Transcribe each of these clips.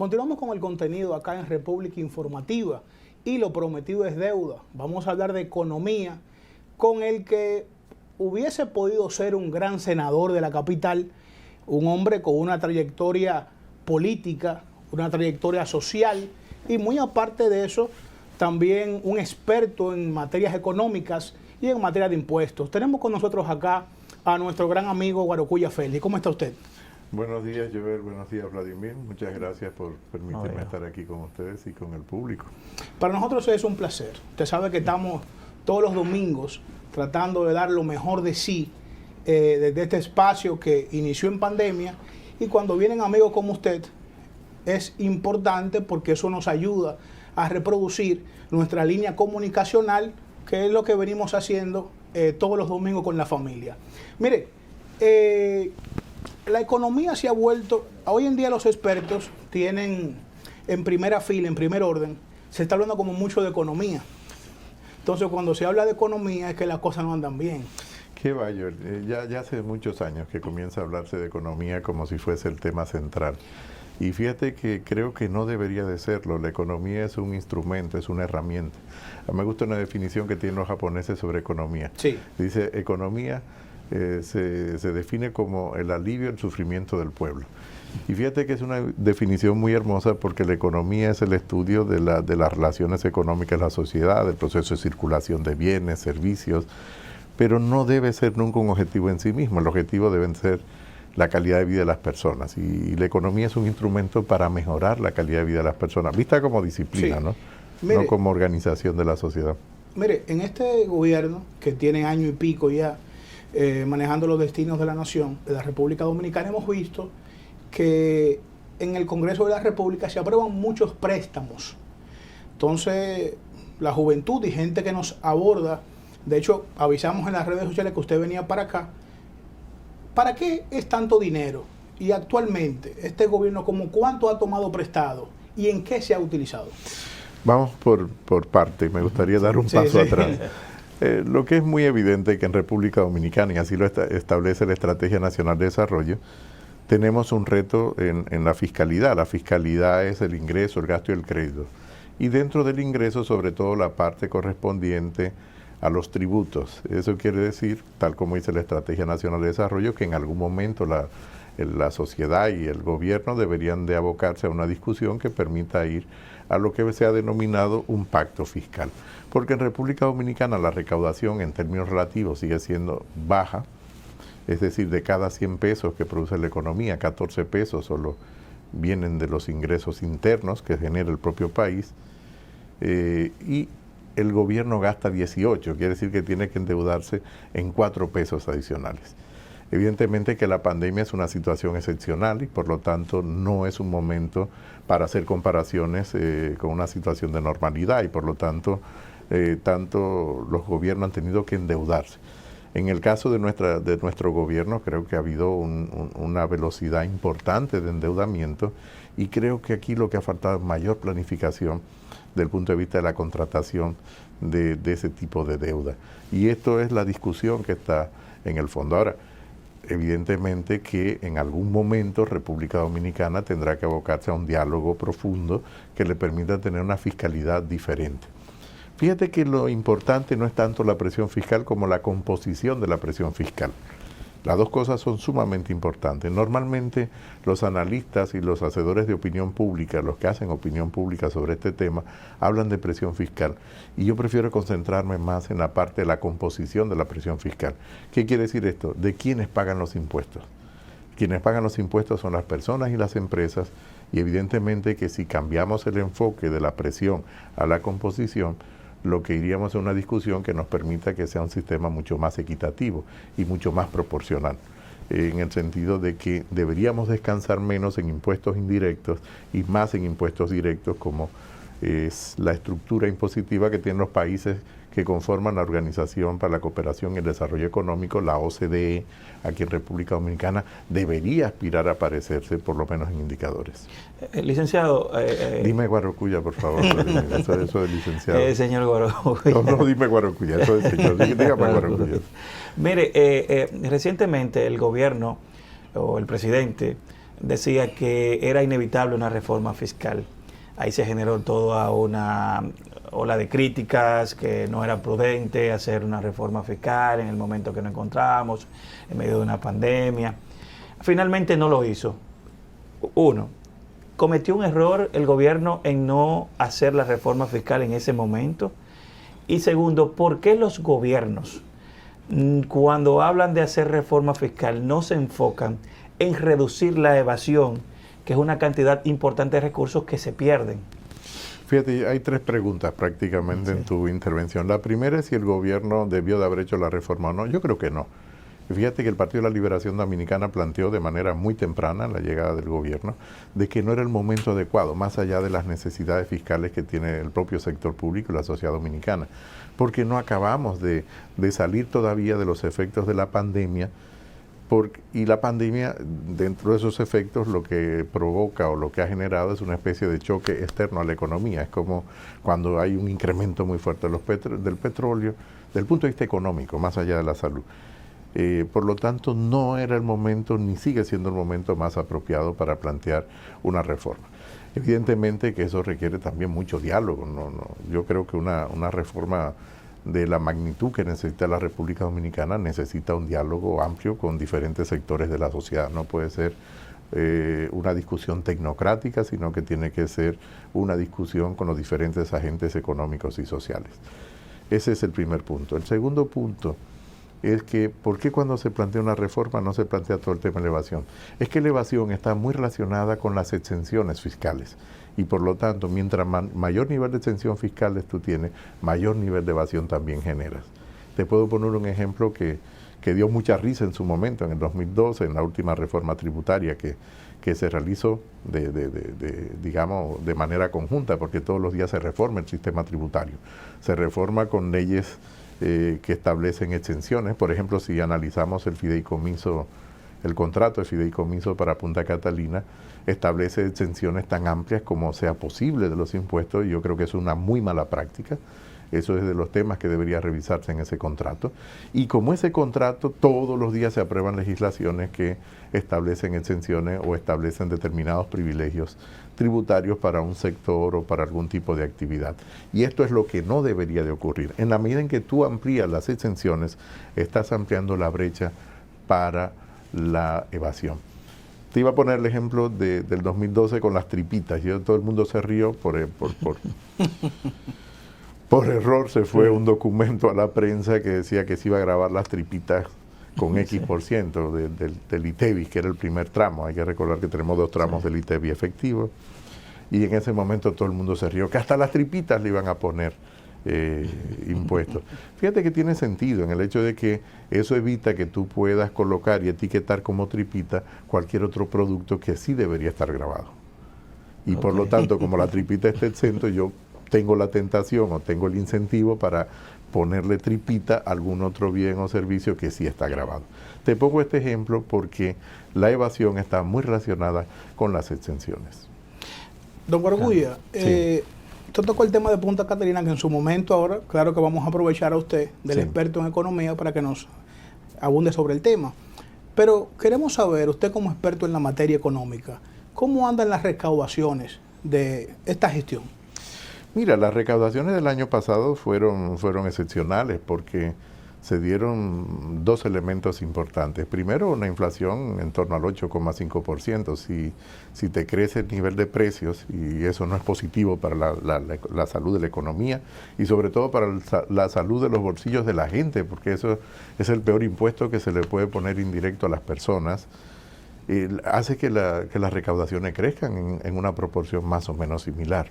Continuamos con el contenido acá en República Informativa y lo prometido es deuda. Vamos a hablar de economía con el que hubiese podido ser un gran senador de la capital, un hombre con una trayectoria política, una trayectoria social y muy aparte de eso, también un experto en materias económicas y en materia de impuestos. Tenemos con nosotros acá a nuestro gran amigo Guarocuya Félix. ¿Cómo está usted? Buenos días, Joel. Buenos días, Vladimir. Muchas gracias por permitirme estar aquí con ustedes y con el público. Para nosotros es un placer. Usted sabe que estamos todos los domingos tratando de dar lo mejor de sí desde este espacio que inició en pandemia, y cuando vienen amigos como usted es importante porque eso nos ayuda a reproducir nuestra línea comunicacional, que es lo que venimos haciendo todos los domingos con la familia. Mire, la economía se ha vuelto, hoy en día los expertos tienen en primera fila, en primer orden, se está hablando como mucho de economía. Entonces cuando se habla de economía es que las cosas no andan bien. Qué va, Joel. Ya hace muchos años que comienza a hablarse de economía como si fuese el tema central. Y fíjate que creo que no debería de serlo. La economía es un instrumento, es una herramienta. A mí me gusta una definición que tienen los japoneses sobre economía. Sí. Dice, economía se define como el alivio al sufrimiento del pueblo. Y fíjate que es una definición muy hermosa porque la economía es el estudio de las relaciones económicas de la sociedad, del proceso de circulación de bienes, servicios, pero no debe ser nunca un objetivo en sí mismo. El objetivo debe ser la calidad de vida de las personas, y la economía es un instrumento para mejorar la calidad de vida de las personas, vista como disciplina, sí, ¿no? Mire, no como organización de la sociedad. Mire, en este gobierno que tiene año y pico ya manejando los destinos de la nación, de la República Dominicana, hemos visto que en el Congreso de la República se aprueban muchos préstamos. Entonces, la juventud y gente que nos aborda, de hecho, avisamos en las redes sociales que usted venía para acá. ¿Para qué es tanto dinero? Y actualmente, este gobierno, ¿como cuánto ha tomado prestado y en qué se ha utilizado? Vamos por parte. Me gustaría dar un paso atrás. Lo que es muy evidente que en República Dominicana, y así lo establece la Estrategia Nacional de Desarrollo, tenemos un reto en la fiscalidad. La fiscalidad es el ingreso, el gasto y el crédito. Y dentro del ingreso, sobre todo la parte correspondiente a los tributos. Eso quiere decir, tal como dice la Estrategia Nacional de Desarrollo, que en algún momento la sociedad y el gobierno deberían de abocarse a una discusión que permita ir a lo que se ha denominado un pacto fiscal. Porque en República Dominicana la recaudación en términos relativos sigue siendo baja, es decir, de cada 100 pesos que produce la economía, 14 pesos solo vienen de los ingresos internos que genera el propio país, y el gobierno gasta 18, quiere decir que tiene que endeudarse en 4 pesos adicionales. Evidentemente que la pandemia es una situación excepcional y por lo tanto no es un momento para hacer comparaciones con una situación de normalidad, y por lo tanto tanto los gobiernos han tenido que endeudarse. En el caso de nuestro gobierno creo que ha habido una velocidad importante de endeudamiento, y creo que aquí lo que ha faltado es mayor planificación desde el punto de vista de la contratación de ese tipo de deuda. Y esto es la discusión que está en el fondo. Ahora, evidentemente que en algún momento República Dominicana tendrá que abocarse a un diálogo profundo que le permita tener una fiscalidad diferente. Fíjate que lo importante no es tanto la presión fiscal como la composición de la presión fiscal. Las dos cosas son sumamente importantes. Normalmente los analistas y los hacedores de opinión pública, los que hacen opinión pública sobre este tema, hablan de presión fiscal. Y yo prefiero concentrarme más en la parte de la composición de la presión fiscal. ¿Qué quiere decir esto? De quiénes pagan los impuestos. Quienes pagan los impuestos son las personas y las empresas, y evidentemente que si cambiamos el enfoque de la presión a la composición, lo que iríamos a una discusión que nos permita que sea un sistema mucho más equitativo y mucho más proporcional, en el sentido de que deberíamos descansar menos en impuestos indirectos y más en impuestos directos, como es la estructura impositiva que tienen los países que conforman la Organización para la Cooperación y el Desarrollo Económico, la OCDE. Aquí en República Dominicana debería aspirar a parecerse, por lo menos en indicadores. Licenciado... dime Guarocuya, por favor. Eso de licenciado. Señor Guarocuya. No, dime Guarocuya, eso de señor. Dígame Guarocuya. Mire, recientemente el gobierno o el presidente decía que era inevitable una reforma fiscal. Ahí se generó toda una ola de críticas, que no era prudente hacer una reforma fiscal en el momento que nos encontramos, en medio de una pandemia. Finalmente no lo hizo. Uno, cometió un error el gobierno en no hacer la reforma fiscal en ese momento. Y segundo, ¿por qué los gobiernos, cuando hablan de hacer reforma fiscal, no se enfocan en reducir la evasión, que es una cantidad importante de recursos que se pierden? Fíjate, hay 3 preguntas prácticamente en tu intervención. La primera es si el gobierno debió de haber hecho la reforma o no. Yo creo que no. Fíjate que el Partido de la Liberación Dominicana planteó de manera muy temprana, en la llegada del gobierno, de que no era el momento adecuado, más allá de las necesidades fiscales que tiene el propio sector público y la sociedad dominicana, porque no acabamos de salir todavía de los efectos de la pandemia, y la pandemia, dentro de esos efectos, lo que provoca o lo que ha generado es una especie de choque externo a la economía. Es como cuando hay un incremento muy fuerte del petróleo, del punto de vista económico, más allá de la salud. Por lo tanto, no era el momento, ni sigue siendo el momento más apropiado para plantear una reforma. Evidentemente que eso requiere también mucho diálogo. Yo creo que una reforma de la magnitud que necesita la República Dominicana necesita un diálogo amplio con diferentes sectores de la sociedad. No puede ser una discusión tecnocrática, sino que tiene que ser una discusión con los diferentes agentes económicos y sociales. Ese es el primer punto. El segundo punto es que, ¿por qué cuando se plantea una reforma no se plantea todo el tema de la evasión? Es que la evasión está muy relacionada con las exenciones fiscales y por lo tanto, mientras mayor nivel de exención fiscales tú tienes, mayor nivel de evasión también generas. Te puedo poner un ejemplo que dio mucha risa en su momento, en el 2012, en la última reforma tributaria que se realizó digamos, de manera conjunta, porque todos los días se reforma el sistema tributario. Se reforma con leyes que establecen exenciones. Por ejemplo, si analizamos el fideicomiso, el contrato de fideicomiso para Punta Catalina, establece exenciones tan amplias como sea posible de los impuestos, y yo creo que es una muy mala práctica. Eso es de los temas que debería revisarse en ese contrato. Y como ese contrato, todos los días se aprueban legislaciones que establecen exenciones o establecen determinados privilegios tributarios para un sector o para algún tipo de actividad. Y esto es lo que no debería de ocurrir. En la medida en que tú amplías las exenciones, estás ampliando la brecha para la evasión. Te iba a poner el ejemplo del 2012 con las tripitas. Todo el mundo se rió por error. Se fue un documento a la prensa que decía que se iba a grabar las tripitas con X% del ITEVI, que era el primer tramo. Hay que recordar que tenemos 2 tramos del ITEVI efectivo. Y en ese momento todo el mundo se rió, que hasta las tripitas le iban a poner impuestos. Fíjate que tiene sentido en el hecho de que eso evita que tú puedas colocar y etiquetar como tripita cualquier otro producto que sí debería estar grabado. Y por lo tanto, como la tripita está exento, yo tengo la tentación o tengo el incentivo para ponerle tripita a algún otro bien o servicio que sí está grabado. Te pongo este ejemplo porque la evasión está muy relacionada con las exenciones. Don Guargulla, usted tocó el tema de Punta Catalina, que en su momento ahora, claro que vamos a aprovechar a usted, del experto en economía, para que nos abunde sobre el tema. Pero queremos saber, usted como experto en la materia económica, ¿cómo andan las recaudaciones de esta gestión? Mira, las recaudaciones del año pasado fueron excepcionales porque se dieron 2 elementos importantes. Primero, una inflación en torno al 8,5%. Si te crece el nivel de precios, y eso no es positivo para la salud de la economía y sobre todo para la salud de los bolsillos de la gente, porque eso es el peor impuesto que se le puede poner indirecto a las personas, hace que las recaudaciones crezcan en una proporción más o menos similar.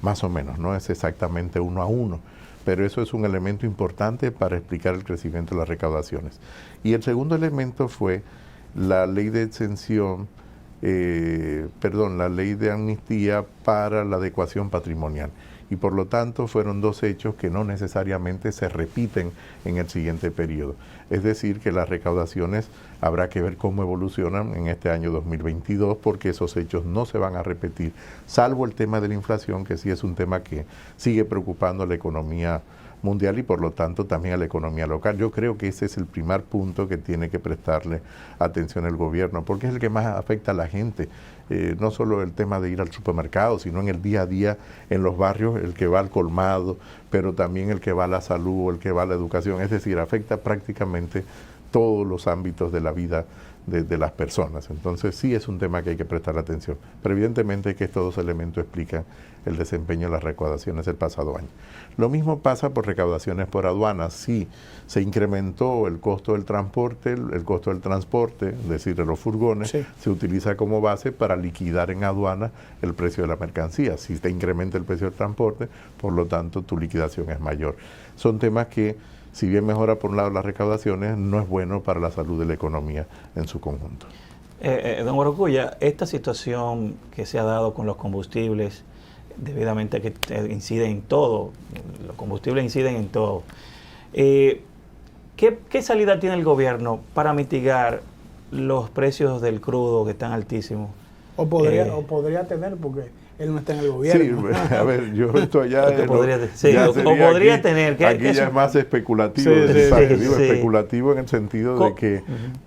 Más o menos, no es exactamente 1 a 1, pero eso es un elemento importante para explicar el crecimiento de las recaudaciones. Y el segundo elemento fue la ley de exención, la ley de amnistía para la adecuación patrimonial. Y por lo tanto fueron 2 hechos que no necesariamente se repiten en el siguiente periodo. Es decir, que las recaudaciones habrá que ver cómo evolucionan en este año 2022, porque esos hechos no se van a repetir, salvo el tema de la inflación, que sí es un tema que sigue preocupando a la economía mundial y por lo tanto también a la economía local. Yo creo que ese es el primer punto que tiene que prestarle atención el gobierno, porque es el que más afecta a la gente. No solo el tema de ir al supermercado, sino en el día a día, en los barrios, el que va al colmado, pero también el que va a la salud, el que va a la educación. Es decir, afecta prácticamente todos los ámbitos de la vida de las personas. Entonces sí es un tema que hay que prestar atención. Pero evidentemente que estos dos elementos explican el desempeño de las recaudaciones del pasado año. Lo mismo pasa por recaudaciones por aduanas. Sí, se incrementó el costo del transporte, el costo del transporte, es decir, de los furgones, sí, se utiliza como base para liquidar en aduana el precio de la mercancía. Si te incrementa el precio del transporte, por lo tanto tu liquidación es mayor. Son temas que, si bien mejora por un lado las recaudaciones, no es bueno para la salud de la economía en su conjunto. Don Borocuya, esta situación que se ha dado con los combustibles, debidamente que inciden en todo, los combustibles inciden en todo. ¿Qué salida tiene el gobierno para mitigar los precios del crudo que están altísimos? O podría tener, porque él no está en el gobierno. Sí, a ver, yo esto ya... podría tener. Aquí ya es más especulativo. Especulativo en el sentido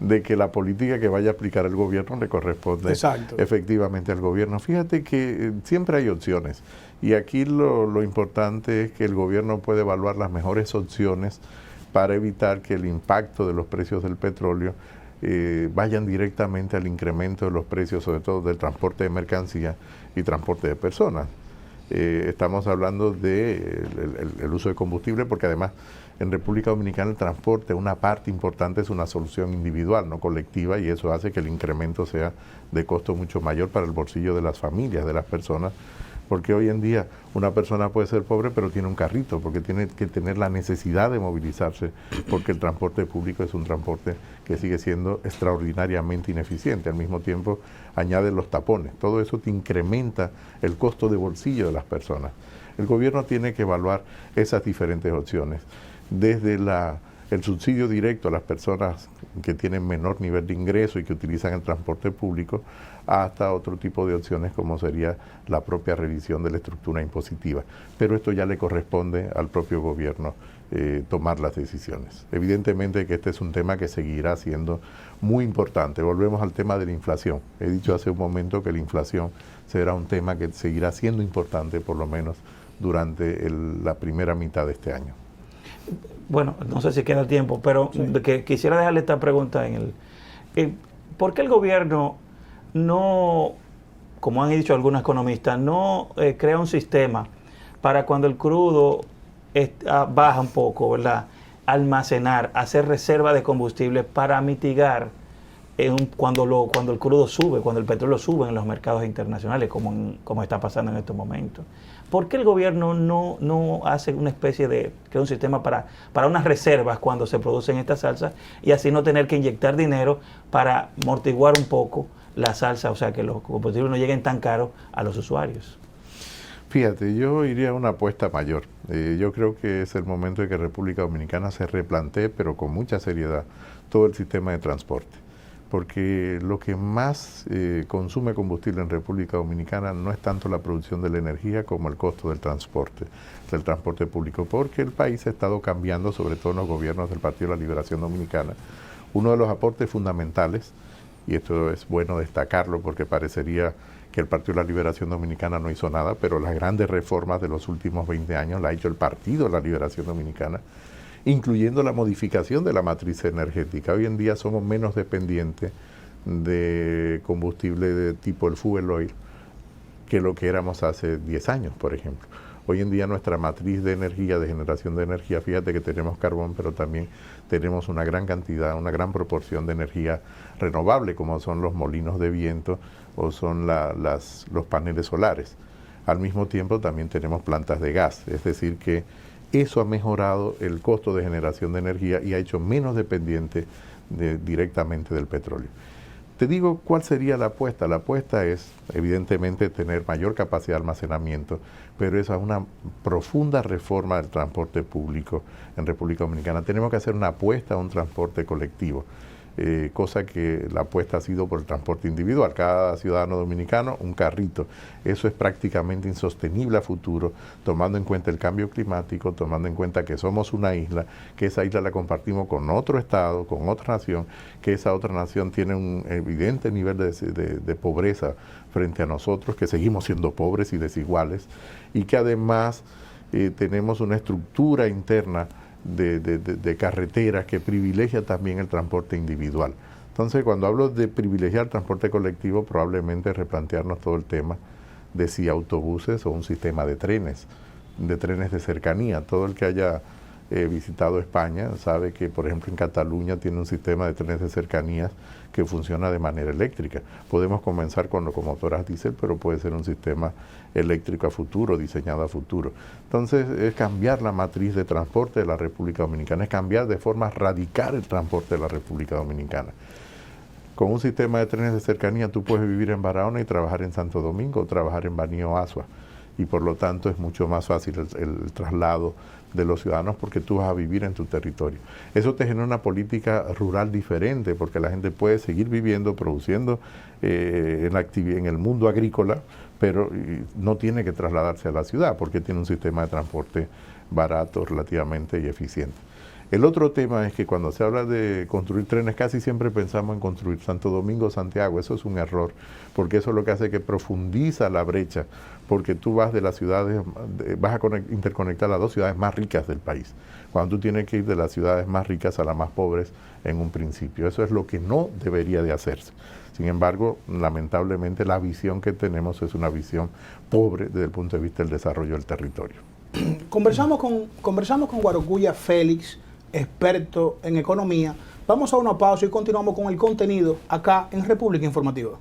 de que la política que vaya a aplicar el gobierno le corresponde efectivamente al gobierno. Fíjate que siempre hay opciones. Y aquí lo importante es que el gobierno puede evaluar las mejores opciones para evitar que el impacto de los precios del petróleo vayan directamente al incremento de los precios, sobre todo del transporte de mercancías y transporte de personas. Estamos hablando de el uso de combustible, porque además en República Dominicana el transporte, una parte importante es una solución individual, no colectiva, y eso hace que el incremento sea de costo mucho mayor para el bolsillo de las familias, de las personas, porque hoy en día una persona puede ser pobre pero tiene un carrito, porque tiene que tener la necesidad de movilizarse, porque el transporte público es un transporte que sigue siendo extraordinariamente ineficiente. Al mismo tiempo añade los tapones. Todo eso te incrementa el costo de bolsillo de las personas. El gobierno tiene que evaluar esas diferentes opciones, desde el subsidio directo a las personas que tienen menor nivel de ingreso y que utilizan el transporte público, hasta otro tipo de opciones como sería la propia revisión de la estructura impositiva. Pero esto ya le corresponde al propio gobierno tomar las decisiones. Evidentemente que este es un tema que seguirá siendo muy importante. Volvemos al tema de la inflación. He dicho hace un momento que la inflación será un tema que seguirá siendo importante por lo menos durante la primera mitad de este año. Bueno, no sé si queda tiempo, pero quisiera dejarle esta pregunta ¿por qué el gobierno no, como han dicho algunos economistas, no crea un sistema para cuando el crudo baja un poco, ¿verdad?, almacenar, hacer reserva de combustible para mitigar cuando el crudo sube, cuando el petróleo sube en los mercados internacionales, como está pasando en estos momentos? ¿Por qué el gobierno no hace una especie de, crea un sistema para unas reservas cuando se producen estas salsas, y así no tener que inyectar dinero para amortiguar un poco la salsa, o sea, que los combustibles no lleguen tan caros a los usuarios? Fíjate, yo iría a una apuesta mayor. Yo creo que es el momento de que República Dominicana se replantee, pero con mucha seriedad, todo el sistema de transporte. Porque lo que más consume combustible en República Dominicana no es tanto la producción de la energía como el costo del transporte público, porque el país ha estado cambiando, sobre todo en los gobiernos del Partido de la Liberación Dominicana. Uno de los aportes fundamentales, y esto es bueno destacarlo porque parecería que el Partido de la Liberación Dominicana no hizo nada, pero las grandes reformas de los últimos 20 años las ha hecho el Partido de la Liberación Dominicana, incluyendo la modificación de la matriz energética. Hoy en día somos menos dependientes de combustible de tipo el fuel oil que lo que éramos hace 10 años, por ejemplo. Hoy en día nuestra matriz de energía, de generación de energía, fíjate que tenemos carbón, pero también tenemos una gran cantidad, una gran proporción de energía renovable, como son los molinos de viento o son los paneles solares. Al mismo tiempo también tenemos plantas de gas, es decir que eso ha mejorado el costo de generación de energía y ha hecho menos dependiente directamente del petróleo. Te digo cuál sería la apuesta. La apuesta es, evidentemente, tener mayor capacidad de almacenamiento, pero es a una profunda reforma del transporte público en República Dominicana. Tenemos que hacer una apuesta a un transporte colectivo. cosa que la apuesta ha sido por el transporte individual. Cada ciudadano dominicano, un carrito. Eso es prácticamente insostenible a futuro, tomando en cuenta el cambio climático, tomando en cuenta que somos una isla, que esa isla la compartimos con otro estado, con otra nación, que esa otra nación tiene un evidente nivel de pobreza frente a nosotros, que seguimos siendo pobres y desiguales, y que además tenemos una estructura interna de carreteras que privilegia también el transporte individual. Entonces, cuando hablo de privilegiar el transporte colectivo, probablemente replantearnos todo el tema de si autobuses o un sistema de trenes de cercanía. Todo el que haya visitado España sabe que, por ejemplo, en Cataluña tiene un sistema de trenes de cercanías que funciona de manera eléctrica. Podemos comenzar con locomotoras diésel, pero puede ser un sistema eléctrico a futuro, diseñado a futuro. Entonces, es cambiar la matriz de transporte de la República Dominicana, es cambiar de forma radical el transporte de la República Dominicana. Con un sistema de trenes de cercanía tú puedes vivir en Barahona y trabajar en Santo Domingo, o trabajar en Banío Asua, y por lo tanto es mucho más fácil el traslado de los ciudadanos porque tú vas a vivir en tu territorio. Eso te genera una política rural diferente porque la gente puede seguir viviendo, produciendo en el mundo agrícola, pero no tiene que trasladarse a la ciudad porque tiene un sistema de transporte barato relativamente y eficiente. El otro tema es que cuando se habla de construir trenes, casi siempre pensamos en construir Santo Domingo, Santiago. Eso es un error, porque eso es lo que hace que profundiza la brecha, porque tú vas de las ciudades, vas a interconectar las dos ciudades más ricas del país, cuando tú tienes que ir de las ciudades más ricas a las más pobres en un principio. Eso es lo que no debería de hacerse. Sin embargo, lamentablemente la visión que tenemos es una visión pobre desde el punto de vista del desarrollo del territorio. Conversamos con Guarocuya Félix, experto en economía. Vamos a una pausa y continuamos con el contenido acá en República Informativa.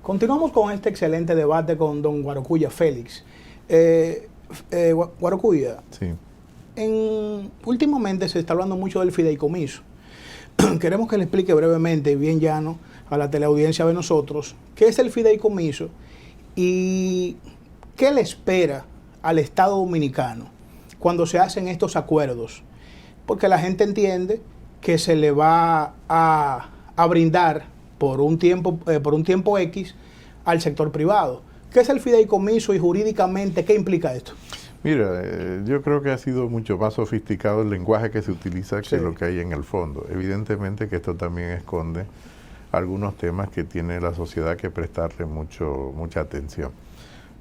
Continuamos con este excelente debate con don Guarocuya Félix. Guarocuya, Sí. Últimamente se está hablando mucho del fideicomiso. Queremos que le explique brevemente, bien llano, a la teleaudiencia de nosotros, qué es el fideicomiso y qué le espera al Estado Dominicano cuando se hacen estos acuerdos. Porque la gente entiende que se le va a brindar por un tiempo X al sector privado. ¿Qué es el fideicomiso y jurídicamente qué implica esto? Mira, yo creo que ha sido mucho más sofisticado el lenguaje que se utiliza que Sí. lo que hay en el fondo. Evidentemente que esto también esconde algunos temas que tiene la sociedad que prestarle mucha atención.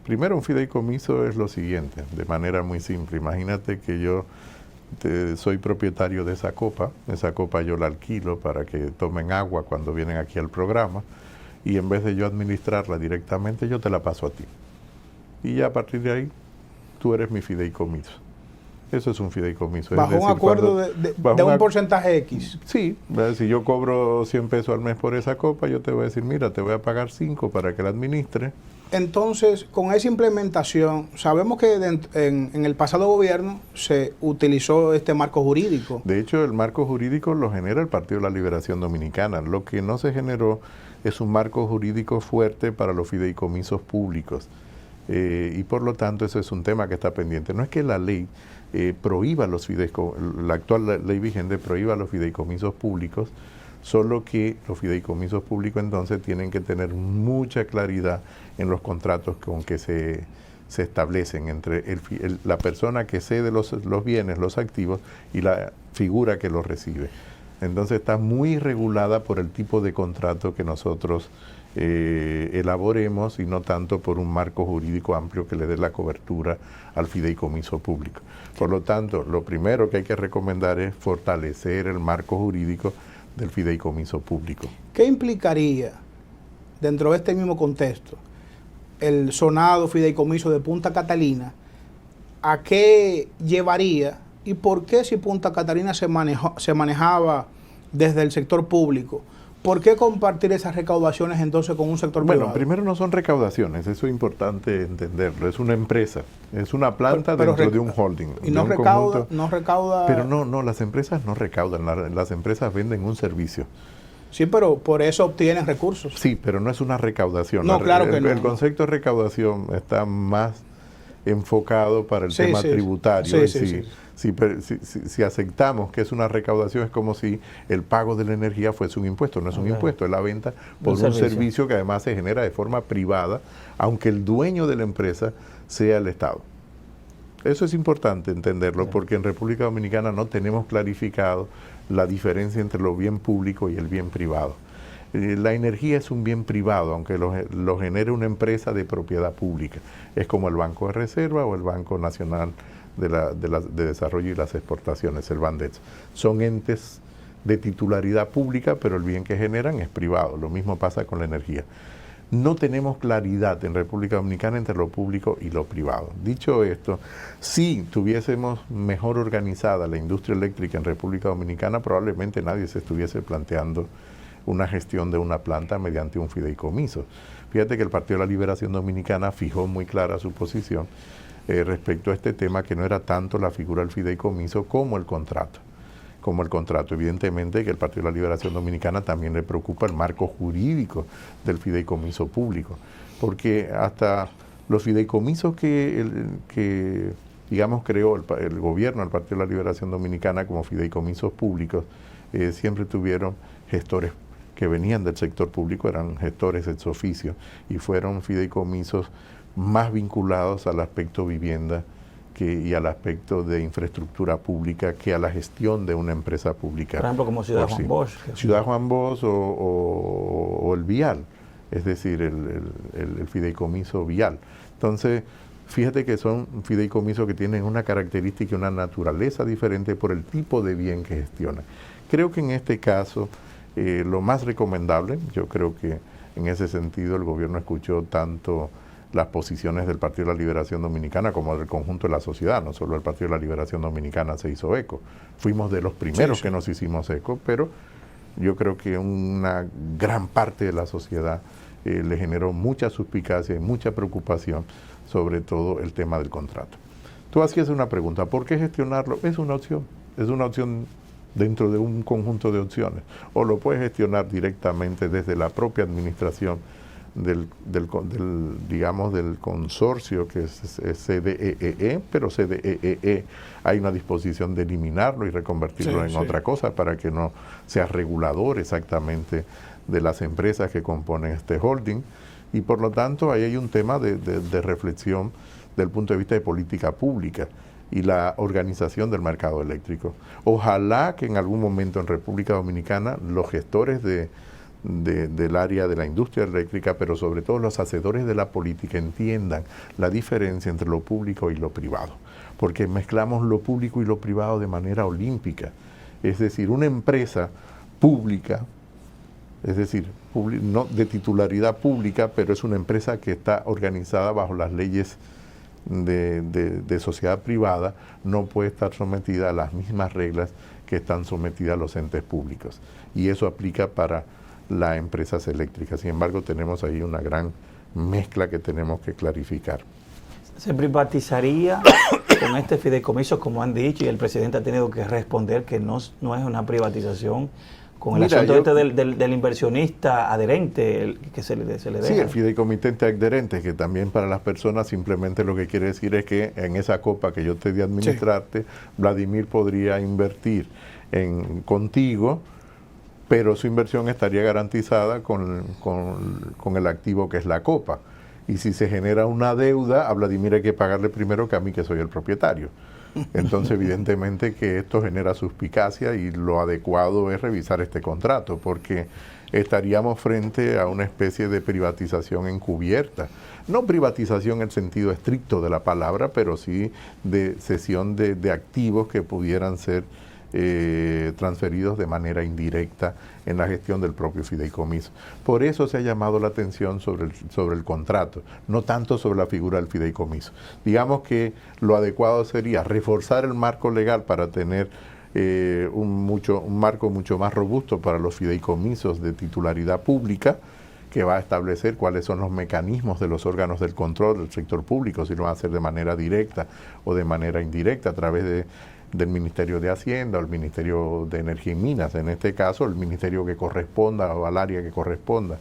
Primero, un fideicomiso es lo siguiente, de manera muy simple. Imagínate que yo soy propietario de esa copa yo la alquilo para que tomen agua cuando vienen aquí al programa, y en vez de yo administrarla directamente, yo te la paso a ti. Y ya a partir de ahí, tú eres mi fideicomiso. Eso es un fideicomiso. Bajo un acuerdo de un porcentaje X. Sí, si yo cobro 100 pesos al mes por esa copa, yo te voy a decir, mira, te voy a pagar 5 para que la administre. Entonces, con esa implementación, sabemos que en el pasado gobierno se utilizó este marco jurídico. De hecho, el marco jurídico lo genera el Partido de la Liberación Dominicana. Lo que no se generó es un marco jurídico fuerte para los fideicomisos públicos. Y por lo tanto, eso es un tema que está pendiente. No es que la ley prohíba los fideicomisos, la actual ley vigente prohíba los fideicomisos públicos, solo que los fideicomisos públicos entonces tienen que tener mucha claridad en los contratos con que se establecen entre la persona que cede los bienes, los activos, y la figura que los recibe. Entonces está muy regulada por el tipo de contrato que nosotros elaboremos y no tanto por un marco jurídico amplio que le dé la cobertura al fideicomiso público. Por lo tanto, lo primero que hay que recomendar es fortalecer el marco jurídico del fideicomiso público. ¿Qué implicaría, dentro de este mismo contexto, el sonado fideicomiso de Punta Catalina? ¿A qué llevaría y por qué, si Punta Catalina se manejaba desde el sector público, ¿por qué compartir esas recaudaciones entonces con un sector privado? Bueno, primero no son recaudaciones, eso es importante entenderlo, es una empresa, es una planta dentro de un holding. Y no recauda, Pero no, las empresas no recaudan, las empresas venden un servicio. Sí, pero por eso obtienen recursos. Sí, pero no es una recaudación. No, claro que no. El concepto de recaudación está más enfocado para el tema tributario. Si aceptamos que es una recaudación, es como si el pago de la energía fuese un impuesto. No es un impuesto, es la venta por un servicio que además se genera de forma privada, aunque el dueño de la empresa sea el Estado. Eso es importante entenderlo, porque en República Dominicana no tenemos clarificado la diferencia entre lo bien público y el bien privado. La energía es un bien privado, aunque lo genere una empresa de propiedad pública. Es como el Banco de Reserva o el Banco Nacional de Desarrollo y las Exportaciones, el BANDES. Son entes de titularidad pública, pero el bien que generan es privado. Lo mismo pasa con la energía. No tenemos claridad en República Dominicana entre lo público y lo privado. Dicho esto, si tuviésemos mejor organizada la industria eléctrica en República Dominicana, probablemente nadie se estuviese planteando una gestión de una planta mediante un fideicomiso. Fíjate que el Partido de la Liberación Dominicana fijó muy clara su posición respecto a este tema, que no era tanto la figura del fideicomiso como el contrato. Evidentemente que el Partido de la Liberación Dominicana también le preocupa el marco jurídico del fideicomiso público, porque hasta los fideicomisos que digamos, creó el gobierno del Partido de la Liberación Dominicana como fideicomisos públicos, siempre tuvieron gestores que venían del sector público, eran gestores ex oficio, y fueron fideicomisos más vinculados al aspecto vivienda y al aspecto de infraestructura pública que a la gestión de una empresa pública. Por ejemplo, como Ciudad Juan Bosch. Ciudad Juan Bosch o el Vial, es decir, el fideicomiso Vial. Entonces, fíjate que son fideicomisos que tienen una característica y una naturaleza diferente por el tipo de bien que gestionan. Creo que en este caso, lo más recomendable, yo creo que en ese sentido el gobierno escuchó tanto las posiciones del Partido de la Liberación Dominicana como del conjunto de la sociedad. No solo el Partido de la Liberación Dominicana se hizo eco, fuimos de los primeros que nos hicimos eco, pero yo creo que una gran parte de la sociedad le generó mucha suspicacia y mucha preocupación, sobre todo el tema del contrato. Tú hacías una pregunta, ¿por qué gestionarlo? Es una opción dentro de un conjunto de opciones, o lo puedes gestionar directamente desde la propia administración del consorcio que es CDEE, pero CDEE hay una disposición de eliminarlo y reconvertirlo en otra cosa para que no sea regulador exactamente de las empresas que componen este holding, y por lo tanto ahí hay un tema de reflexión del punto de vista de política pública y la organización del mercado eléctrico. Ojalá que en algún momento en República Dominicana los gestores del área de la industria eléctrica, pero sobre todo los hacedores de la política, entiendan la diferencia entre lo público y lo privado, porque mezclamos lo público y lo privado de manera olímpica. Es decir, una empresa pública, es decir, no de titularidad pública, pero es una empresa que está organizada bajo las leyes de sociedad privada, no puede estar sometida a las mismas reglas que están sometidas los entes públicos, y eso aplica para las empresas eléctricas. Sin embargo, tenemos ahí una gran mezcla que tenemos que clarificar. ¿Se privatizaría con este fideicomiso, como han dicho, y el presidente ha tenido que responder que no es una privatización, con el asunto del inversionista adherente que se le deja? Sí, el fideicomitente adherente, que también para las personas simplemente lo que quiere decir es que en esa copa que yo te di a administrarte, Vladimir podría invertir contigo, pero su inversión estaría garantizada con el activo que es la copa. Y si se genera una deuda, a Vladimir hay que pagarle primero que a mí, que soy el propietario. Entonces, evidentemente que esto genera suspicacia, y lo adecuado es revisar este contrato, porque estaríamos frente a una especie de privatización encubierta. No privatización en el sentido estricto de la palabra, pero sí de cesión de activos que pudieran ser transferidos de manera indirecta en la gestión del propio fideicomiso. Por eso se ha llamado la atención sobre el contrato, no tanto sobre la figura del fideicomiso. Digamos que lo adecuado sería reforzar el marco legal para tener un marco mucho más robusto para los fideicomisos de titularidad pública, que va a establecer cuáles son los mecanismos de los órganos del control del sector público, si lo van a hacer de manera directa o de manera indirecta a través del Ministerio de Hacienda o el Ministerio de Energía y Minas, en este caso el ministerio que corresponda o al área que corresponda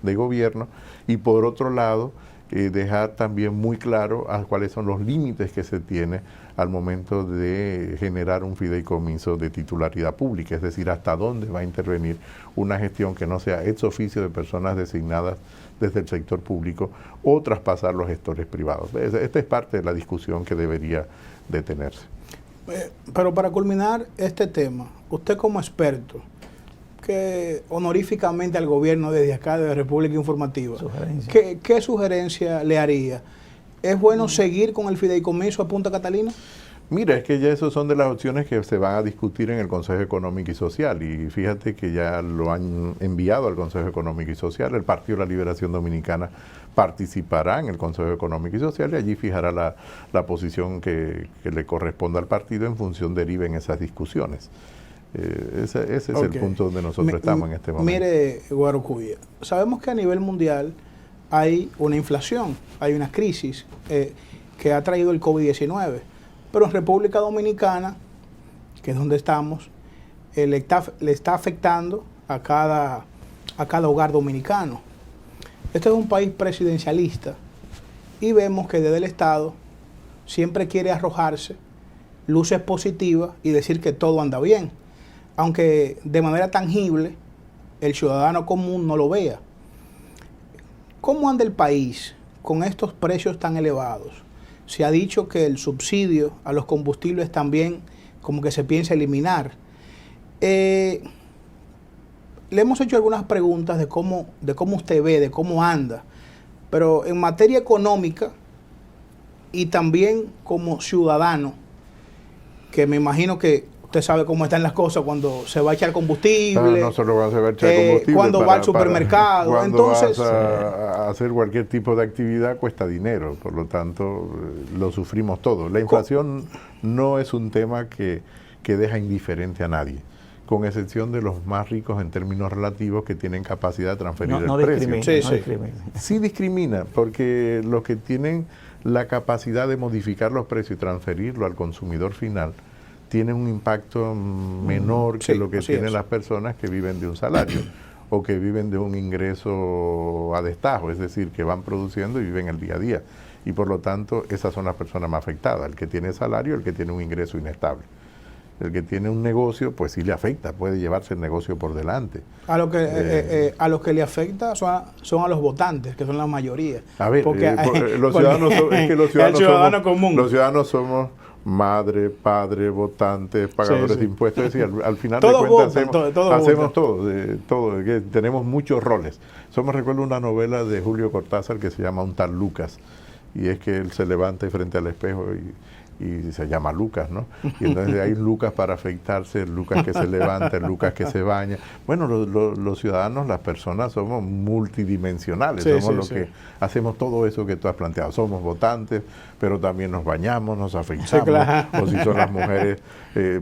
de gobierno, y por otro lado dejar también muy claro cuáles son los límites que se tiene al momento de generar un fideicomiso de titularidad pública, es decir, hasta dónde va a intervenir una gestión que no sea ex oficio de personas designadas desde el sector público o traspasar los gestores privados. Esta es parte de la discusión que debería de tenerse. Pero para culminar este tema, usted como experto, que honoríficamente al gobierno desde acá de República Informativa, ¿qué sugerencia le haría? ¿Es bueno seguir con el fideicomiso a Punta Catalina? Mira, es que ya esas son de las opciones que se van a discutir en el Consejo Económico y Social, y fíjate que ya lo han enviado al Consejo Económico y Social. El Partido de la Liberación Dominicana participará en el Consejo Económico y Social y allí fijará la posición que le corresponda al partido en función deriven esas discusiones. Ese es el punto donde nosotros estamos en este momento. Mire, Guarocuya, sabemos que a nivel mundial hay una inflación, hay una crisis que ha traído el COVID-19, pero en República Dominicana, que es donde estamos, le está afectando a cada hogar dominicano. Este es un país presidencialista y vemos que desde el Estado siempre quiere arrojarse luces positivas y decir que todo anda bien, aunque de manera tangible el ciudadano común no lo vea. ¿Cómo anda el país con estos precios tan elevados? Se ha dicho que el subsidio a los combustibles también como que se piensa eliminar. Le hemos hecho algunas preguntas de cómo usted ve, de cómo anda, pero en materia económica y también como ciudadano, que me imagino que usted sabe cómo están las cosas cuando se va a echar combustible. No solo cuando se va a echar combustible. Cuando va al supermercado. Cuando entonces, vas a hacer cualquier tipo de actividad cuesta dinero, por lo tanto lo sufrimos todos. La inflación no es un tema que deja indiferente a nadie, con excepción de los más ricos en términos relativos que tienen capacidad de transferir el precio. Sí discrimina, porque los que tienen la capacidad de modificar los precios y transferirlo al consumidor final tienen un impacto menor que lo que tienen las personas que viven de un salario o que viven de un ingreso a destajo, es decir, que van produciendo y viven el día a día. Y por lo tanto, esas son las personas más afectadas, el que tiene salario, el que tiene un ingreso inestable. El que tiene un negocio, pues sí le afecta, puede llevarse el negocio por delante. A los que le afecta son a los votantes, que son la mayoría. A ver, los ciudadanos común. Los ciudadanos somos madre, padre, votantes, pagadores de impuestos, es decir, al final de cuentas hacemos todo, tenemos muchos roles. Recuerdo una novela de Julio Cortázar que se llama Un tal Lucas, y es que él se levanta frente al espejo y se llama Lucas, ¿no? Y entonces hay Lucas para afeitarse, el Lucas que se levanta, el Lucas que se baña. Bueno, los ciudadanos, las personas somos multidimensionales, que hacemos todo eso que tú has planteado. Somos votantes, pero también nos bañamos, nos afeitamos, o si son las mujeres,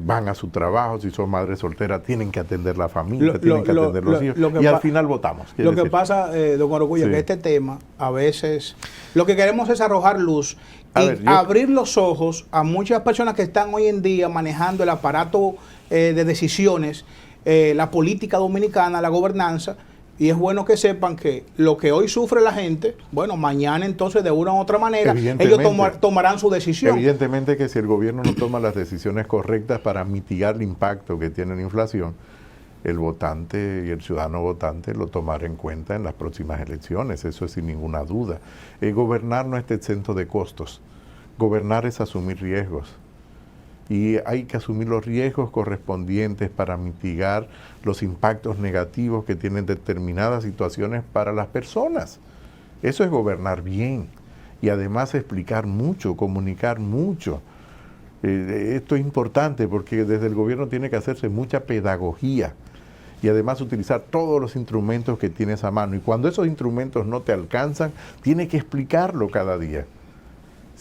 van a su trabajo, si son madres solteras, tienen que atender la familia, tienen que atender los hijos, y al final votamos. Lo que pasa, don Guarocuya, que este tema, a veces, lo que queremos es arrojar luz y abrir los ojos a muchas personas que están hoy en día manejando el aparato de decisiones, la política dominicana, la gobernanza, y es bueno que sepan que lo que hoy sufre la gente, bueno, mañana entonces de una u otra manera ellos tomarán su decisión. Evidentemente que si el gobierno no toma las decisiones correctas para mitigar el impacto que tiene la inflación, el votante y el ciudadano votante lo tomará en cuenta en las próximas elecciones, eso es sin ninguna duda. Gobernar no está exento de costos, gobernar es asumir riesgos. Y hay que asumir los riesgos correspondientes para mitigar los impactos negativos que tienen determinadas situaciones para las personas. Eso es gobernar bien. Y además explicar mucho, comunicar mucho. Esto es importante porque desde el gobierno tiene que hacerse mucha pedagogía y además utilizar todos los instrumentos que tienes a mano. Y cuando esos instrumentos no te alcanzan, tiene que explicarlo cada día.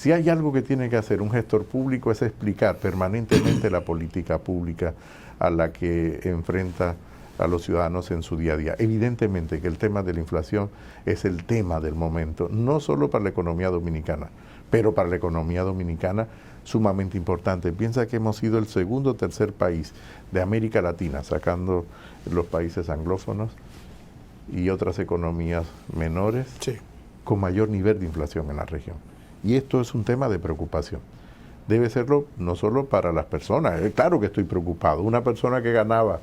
Si hay algo que tiene que hacer un gestor público es explicar permanentemente la política pública a la que enfrenta a los ciudadanos en su día a día. Evidentemente que el tema de la inflación es el tema del momento, no solo para la economía dominicana, pero para la economía dominicana sumamente importante. Piensa que hemos sido el segundo o tercer país de América Latina, sacando los países anglófonos y otras economías menores, Sí. con mayor nivel de inflación en la región. Y esto es un tema de preocupación. Debe serlo no solo para las personas, claro que estoy preocupado. Una persona que ganaba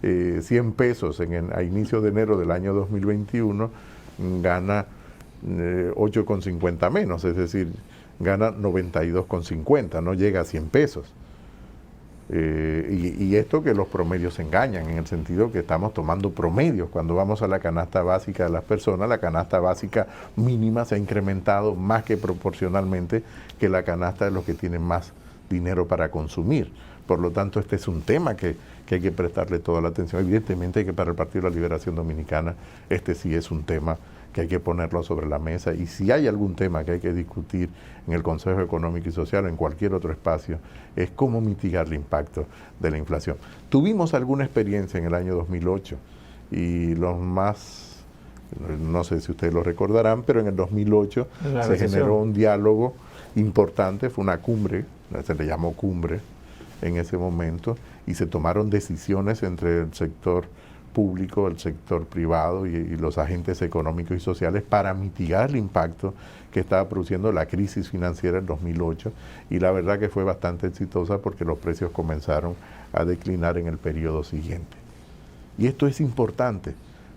100 pesos a inicios de enero del año 2021 gana 8,50 menos, es decir, gana 92,50, no llega a 100 pesos. Y esto que los promedios engañan, en el sentido que estamos tomando promedios. Cuando vamos a la canasta básica de las personas, la canasta básica mínima se ha incrementado más que proporcionalmente que la canasta de los que tienen más dinero para consumir. Por lo tanto, este es un tema que hay que prestarle toda la atención. Evidentemente que para el Partido de la Liberación Dominicana este sí es un tema que hay que ponerlo sobre la mesa, y si hay algún tema que hay que discutir en el Consejo Económico y Social o en cualquier otro espacio, es cómo mitigar el impacto de la inflación. Tuvimos alguna experiencia en el año 2008 y los más, no sé si ustedes lo recordarán, pero en el 2008 se generó un diálogo importante, fue una cumbre, se le llamó cumbre en ese momento, y se tomaron decisiones entre el sector público, el sector privado y los agentes económicos y sociales para mitigar el impacto que estaba produciendo la crisis financiera en 2008, y la verdad que fue bastante exitosa porque los precios comenzaron a declinar en el periodo siguiente. Y esto es importante,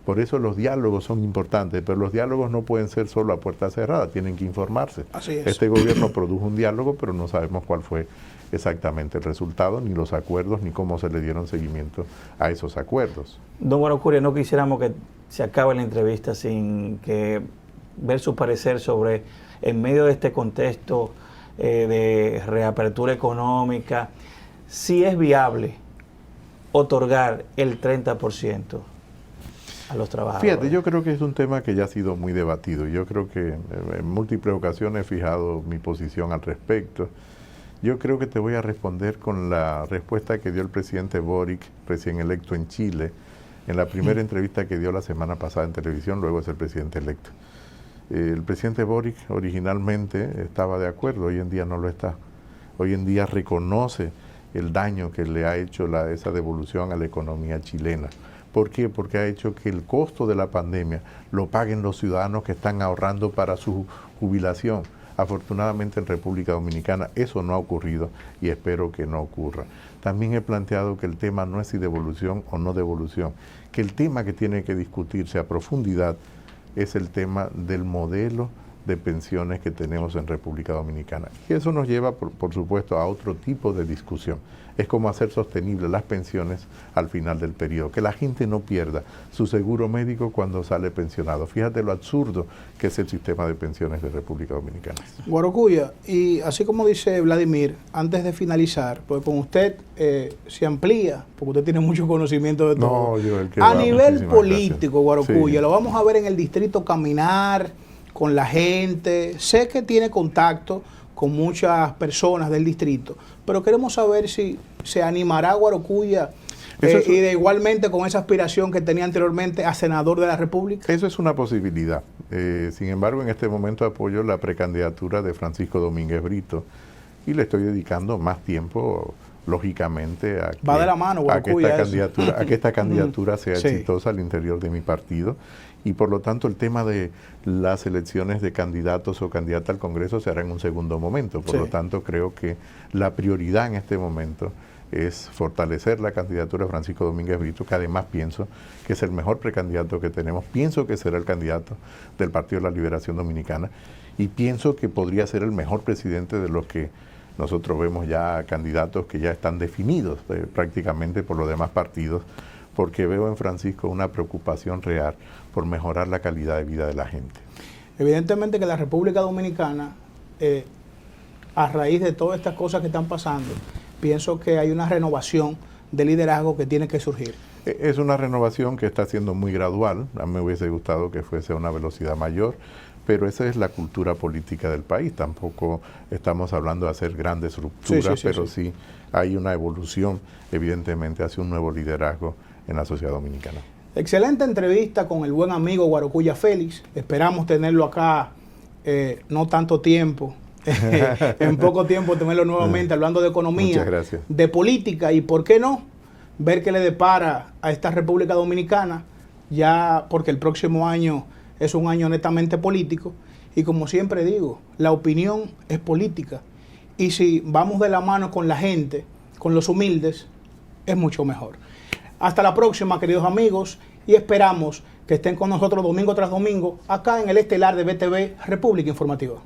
por eso los diálogos son importantes, pero los diálogos no pueden ser solo a puerta cerrada, tienen que informarse. Así es. Este gobierno produjo un diálogo, pero no sabemos cuál fue exactamente el resultado, ni los acuerdos, ni cómo se le dieron seguimiento a esos acuerdos. Don Guarocuya, no quisiéramos que se acabe la entrevista sin que ver su parecer sobre, en medio de este contexto de reapertura económica, si es viable otorgar el 30% a los trabajadores. Fíjate, yo creo que es un tema que ya ha sido muy debatido. Yo creo que en múltiples ocasiones he fijado mi posición al respecto. Yo creo que te voy a responder con la respuesta que dio el presidente Boric, recién electo en Chile, en la primera entrevista que dio la semana pasada en televisión, luego es el presidente electo. El presidente Boric originalmente estaba de acuerdo, hoy en día no lo está. Hoy en día reconoce el daño que le ha hecho esa devolución a la economía chilena. ¿Por qué? Porque ha hecho que el costo de la pandemia lo paguen los ciudadanos que están ahorrando para su jubilación. Afortunadamente en República Dominicana eso no ha ocurrido y espero que no ocurra. También he planteado que el tema no es si devolución o no devolución, que el tema que tiene que discutirse a profundidad es el tema del modelo de pensiones que tenemos en República Dominicana. Y eso nos lleva, por supuesto, a otro tipo de discusión. Es cómo hacer sostenibles las pensiones al final del periodo, que la gente no pierda su seguro médico cuando sale pensionado. Fíjate lo absurdo que es el sistema de pensiones de República Dominicana. Guarocuya, y así como dice Vladimir, antes de finalizar, pues con usted se amplía, porque usted tiene mucho conocimiento de todo. No, yo el que a va, nivel político, Guarocuya, sí. Lo vamos a ver en el distrito caminar con la gente. Sé que tiene contacto con muchas personas del distrito, pero queremos saber si se animará Guarocuya y de igualmente con esa aspiración que tenía anteriormente a senador de la República. Eso es una posibilidad. Sin embargo, en este momento apoyo la precandidatura de Francisco Domínguez Brito y le estoy dedicando más tiempo, lógicamente, a Va de la mano, Guarocuya, que esta candidatura sea Sí. exitosa al interior de mi partido. Y por lo tanto el tema de las elecciones de candidatos o candidatas al Congreso se hará en un segundo momento. Por Sí. lo tanto creo que la prioridad en este momento es fortalecer la candidatura de Francisco Domínguez Brito, que además pienso que es el mejor precandidato que tenemos. Pienso que será el candidato del Partido de la Liberación Dominicana y pienso que podría ser el mejor presidente de los que nosotros vemos ya candidatos que ya están definidos prácticamente por los demás partidos, porque veo en Francisco una preocupación real por mejorar la calidad de vida de la gente. Evidentemente que la República Dominicana, a raíz de todas estas cosas que están pasando, pienso que hay una renovación de liderazgo que tiene que surgir. Es una renovación que está siendo muy gradual. A mí me hubiese gustado que fuese a una velocidad mayor, pero esa es la cultura política del país. Tampoco estamos hablando de hacer grandes rupturas, pero sí hay una evolución, evidentemente, hacia un nuevo liderazgo en la sociedad dominicana. Excelente entrevista con el buen amigo Guarocuya Félix. Esperamos tenerlo acá no tanto tiempo, en poco tiempo tenerlo nuevamente hablando de economía, de política y, ¿por qué no?, ver qué le depara a esta República Dominicana, ya porque el próximo año es un año netamente político y, como siempre digo, la opinión es política y si vamos de la mano con la gente, con los humildes, es mucho mejor. Hasta la próxima, queridos amigos, y esperamos que estén con nosotros domingo tras domingo acá en el estelar de BTV República Informativa.